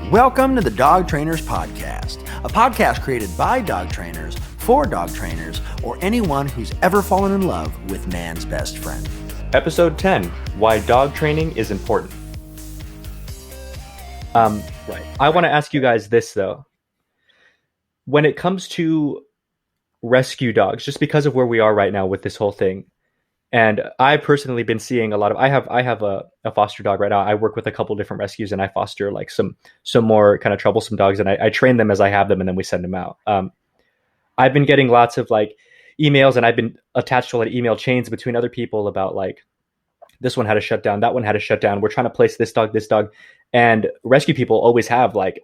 Welcome to the Dog Trainers Podcast, a podcast created by dog trainers for dog trainers or anyone who's ever fallen in love with man's best friend. Episode 10, Why Dog Training is Important. I want to ask you guys this, though. When it comes to rescue dogs, just because of where we are right now with this whole thing, and I've personally been seeing a lot of, I have a foster dog right now. I work with a couple different rescues and I foster like some more kind of troublesome dogs, and I train them as I have them and then we send them out. I've been getting lots of like emails, and I've been attached to a lot of email chains between other people about like, this one had to shut down, that one had to shut down. We're trying to place this dog. And rescue people always have like,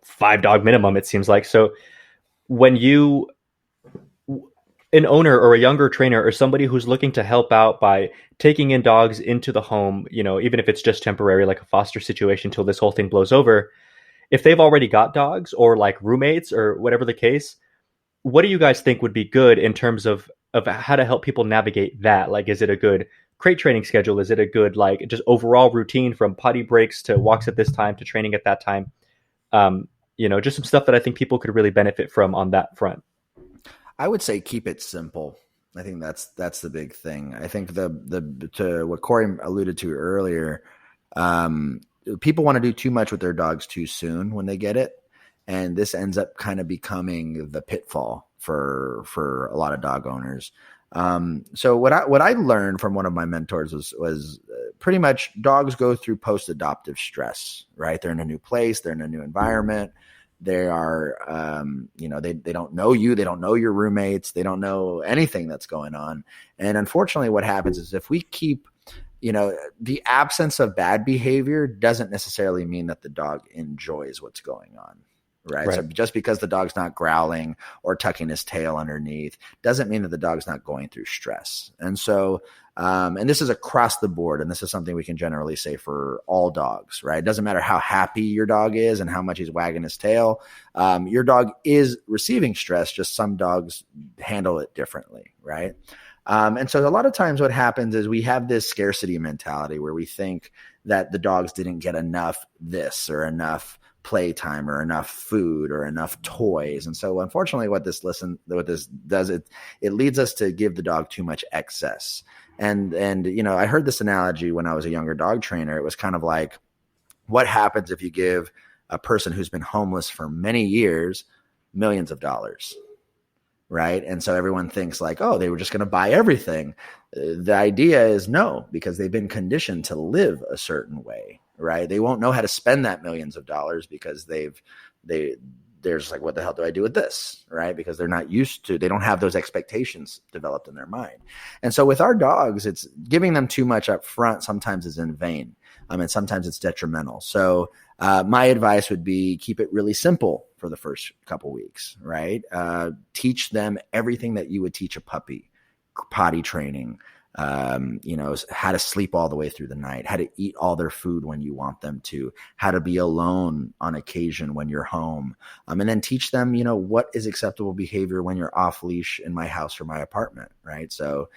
5 dog minimum, it seems like. So when an owner or a younger trainer or somebody who's looking to help out by taking in dogs into the home, even if it's just temporary, like a foster situation till this whole thing blows over, if they've already got dogs or like roommates or whatever the case, what do you guys think would be good in terms of how to help people navigate that? Like, is it a good crate training schedule? Is it a good, like, just overall routine from potty breaks to walks at this time to training at that time? Just some stuff that I think people could really benefit from on that front. I would say keep it simple. I think that's the big thing. I think to what Corey alluded to earlier, people want to do too much with their dogs too soon when they get it, and this ends up kind of becoming the pitfall for a lot of dog owners. So what I learned from one of my mentors was pretty much dogs go through post-adoptive stress, right? They're in a new place, they're in a new environment. They are, they don't know you. They don't know your roommates. They don't know anything that's going on. And unfortunately, what happens is if we keep, the absence of bad behavior doesn't necessarily mean that the dog enjoys what's going on. Right. So just because the dog's not growling or tucking his tail underneath doesn't mean that the dog's not going through stress. And so, and this is across the board, and this is something we can generally say for all dogs, right? It doesn't matter how happy your dog is and how much he's wagging his tail. Your dog is receiving stress, just some dogs handle it differently, right? And so a lot of times what happens is we have this scarcity mentality where we think that the dogs didn't get enough this or enough playtime or enough food or enough toys. And so unfortunately what this does, it leads us to give the dog too much excess. And I heard this analogy when I was a younger dog trainer. It was kind of like, what happens if you give a person who's been homeless for many years millions of dollars, right? And so everyone thinks like, oh, they were just going to buy everything. The idea is no, because they've been conditioned to live a certain way, right? They won't know how to spend that millions of dollars because they're just like, what the hell do I do with this? Right? Because they're not used to, they don't have those expectations developed in their mind. And so with our dogs, it's giving them too much up front sometimes is in vain. And sometimes it's detrimental. So my advice would be keep it really simple for the first couple weeks, right? Teach them everything that you would teach a puppy, potty training, how to sleep all the way through the night, how to eat all their food when you want them to, how to be alone on occasion when you're home. And then teach them, what is acceptable behavior when you're off leash in my house or my apartment, right? So,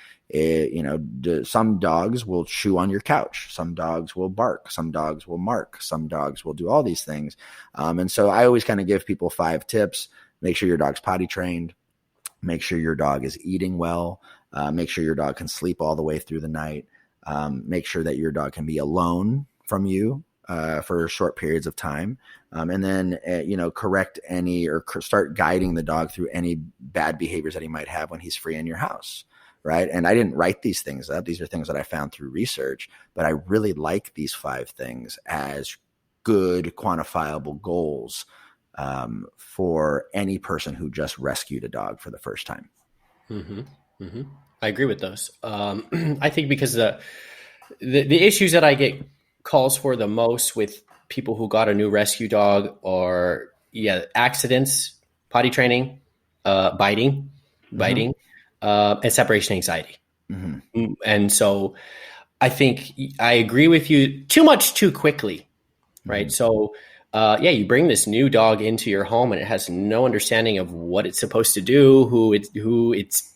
some dogs will chew on your couch. Some dogs will bark. Some dogs will mark. Some dogs will do all these things. And so I always kind of give people 5 tips. Make sure your dog's potty trained. Make sure your dog is eating well. Make sure your dog can sleep all the way through the night. Make sure that your dog can be alone from you for short periods of time. And then, correct any or start guiding the dog through any bad behaviors that he might have when he's free in your house. Right. And I didn't write these things up. These are things that I found through research, but I really like these 5 things as good quantifiable goals for any person who just rescued a dog for the first time. Mm-hmm. Mm-hmm. I agree with those. I think because the issues that I get calls for the most with people who got a new rescue dog are accidents, potty training, biting, and separation anxiety. Mm-hmm. And so I think I agree with you too much too quickly, right? Mm-hmm. So you bring this new dog into your home and it has no understanding of what it's supposed to do, who its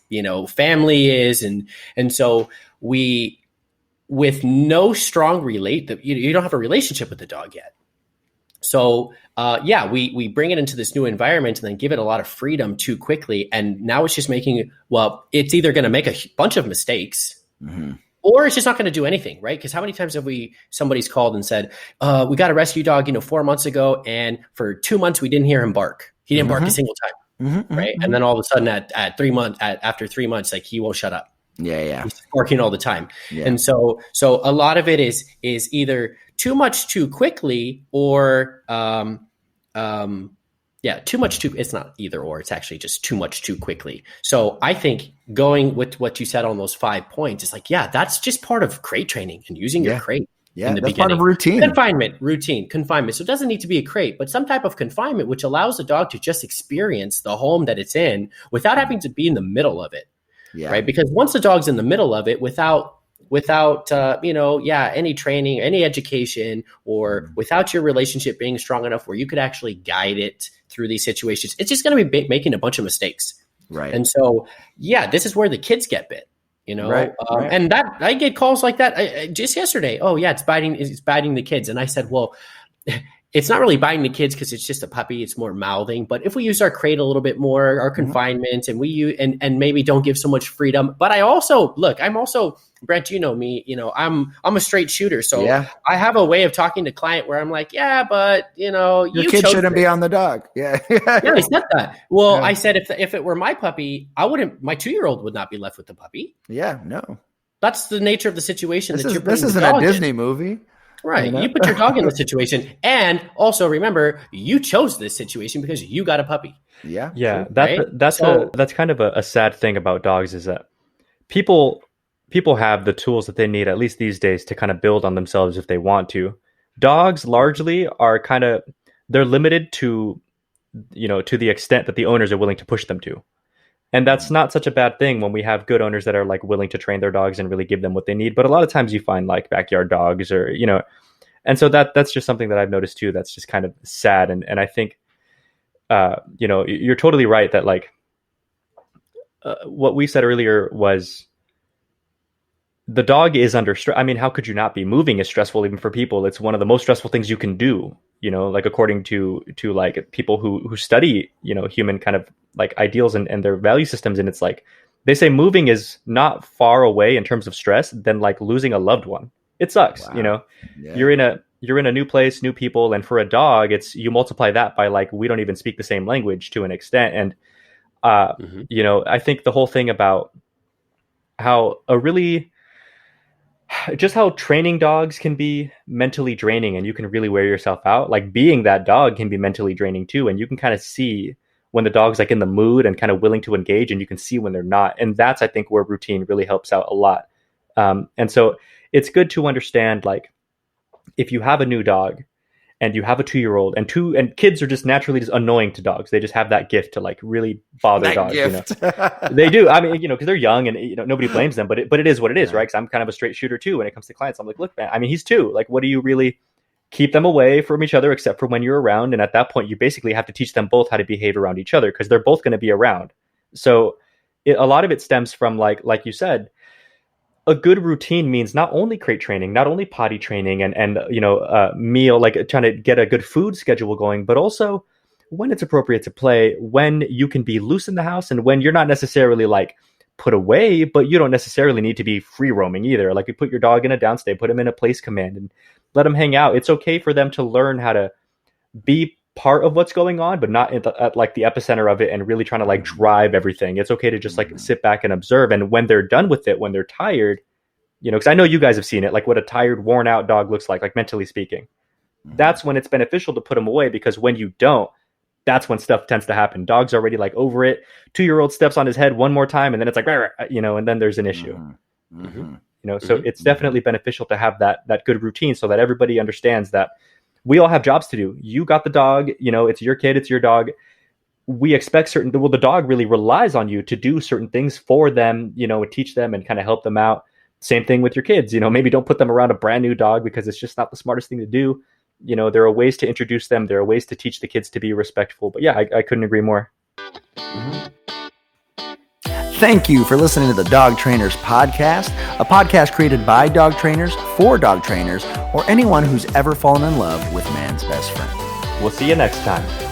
family is, and so with no strong you don't have a relationship with the dog yet. So we bring it into this new environment and then give it a lot of freedom too quickly. And now it's just it's either going to make a bunch of mistakes or it's just not going to do anything, right? Because how many times have somebody's called and said, we got a rescue dog, 4 months ago, and for 2 months we didn't hear him bark. He didn't bark a single time, right? And then all of a sudden at 3 months, after 3 months, like he won't shut up. Yeah. He's barking all the time. Yeah. And so a lot of it is either too much too quickly or too much too, it's not either or, it's actually just too much too quickly. So I think going with what you said on those 5 points, it's like, that's just part of crate training and using your crate. Yeah, in the that's beginning. part of routine. Confinement. So it doesn't need to be a crate, but some type of confinement, which allows the dog to just experience the home that it's in without having to be in the middle of it. Yeah. Right. Because once the dog's in the middle of it without any training, any education, or without your relationship being strong enough where you could actually guide it through these situations, it's just going to be making a bunch of mistakes. Right. And so, this is where the kids get bit, Right. And that I get calls like that just yesterday. Oh yeah, it's biting the kids. And I said, well, it's not really biting the kids because it's just a puppy. It's more mouthing. But if we use our crate a little bit more, our confinement, and we use and maybe don't give so much freedom. But I'm also Brent. You know me. I'm a straight shooter. So I have a way of talking to client where I'm like, but your kid shouldn't be on the dog. Yeah. I said that. Well, I said if it were my puppy, I wouldn't. My 2-year-old would not be left with the puppy. Yeah. No. This is the nature of the situation. This isn't a Disney movie. Right. You put your dog in the situation. And also remember, you chose this situation because you got a puppy. Yeah. Yeah. That's kind of a sad thing about dogs is that people have the tools that they need, at least these days, to kind of build on themselves if they want to. Dogs largely are they're limited to the extent that the owners are willing to push them to. And that's not such a bad thing when we have good owners that are like willing to train their dogs and really give them what they need. But a lot of times you find like backyard dogs or, and so that's just something that I've noticed too. That's just kind of sad. And I think, you're totally right that like what we said earlier was the dog is under stress. I mean, how could you not be? Moving is stressful even for people. It's one of the most stressful things you can do, like according to like people who study, human kind of like ideals and their value systems. And it's like, they say moving is not far away in terms of stress than like losing a loved one. It sucks. Wow. Yeah. You're in a new place, new people. And for a dog, you multiply that by like, we don't even speak the same language to an extent. And, I think the whole thing about how how training dogs can be mentally draining and you can really wear yourself out. Like being that dog can be mentally draining too. And you can kind of see when the dog's like in the mood and kind of willing to engage, and you can see when they're not. And that's, I think, where routine really helps out a lot. And so it's good to understand, like, if you have a new dog and you have a 2-year-old and kids are just naturally just annoying to dogs. They just have that gift to like really bother dogs. They do. I mean, because they're young and nobody blames them, but it is what it is, right? Because I'm kind of a straight shooter too when it comes to clients. I'm like, look, man, I mean, he's 2. Like, what do you really keep them away from each other except for when you're around? And at that point, you basically have to teach them both how to behave around each other because they're both going to be around. So a lot of it stems from like you said, a good routine means not only crate training, not only potty training and meal, like trying to get a good food schedule going, but also when it's appropriate to play, when you can be loose in the house and when you're not necessarily like put away, but you don't necessarily need to be free roaming either. Like you put your dog in a downstay, put him in a place command and let him hang out. It's okay for them to learn how to be part of what's going on, but not at like the epicenter of it and really trying to like drive everything. It's okay to just like sit back and observe. And when they're done with it, when they're tired, because I know you guys have seen it, like what a tired, worn out dog looks like mentally speaking. That's when it's beneficial to put them away, because when you don't, that's when stuff tends to happen. Dog's already like over it. 2-year-old steps on his head one more time, and then it's like, and then there's an issue. So it's definitely beneficial to have that good routine so that everybody understands that we all have jobs to do. You got the dog, it's your kid, it's your dog. We expect the dog really relies on you to do certain things for them, and teach them and kind of help them out. Same thing with your kids, maybe don't put them around a brand new dog because it's just not the smartest thing to do. There are ways to introduce them. There are ways to teach the kids to be respectful. But yeah, I couldn't agree more. Thank you for listening to the Dog Trainers Podcast, a podcast created by dog trainers for dog trainers or anyone who's ever fallen in love with man's best friend. We'll see you next time.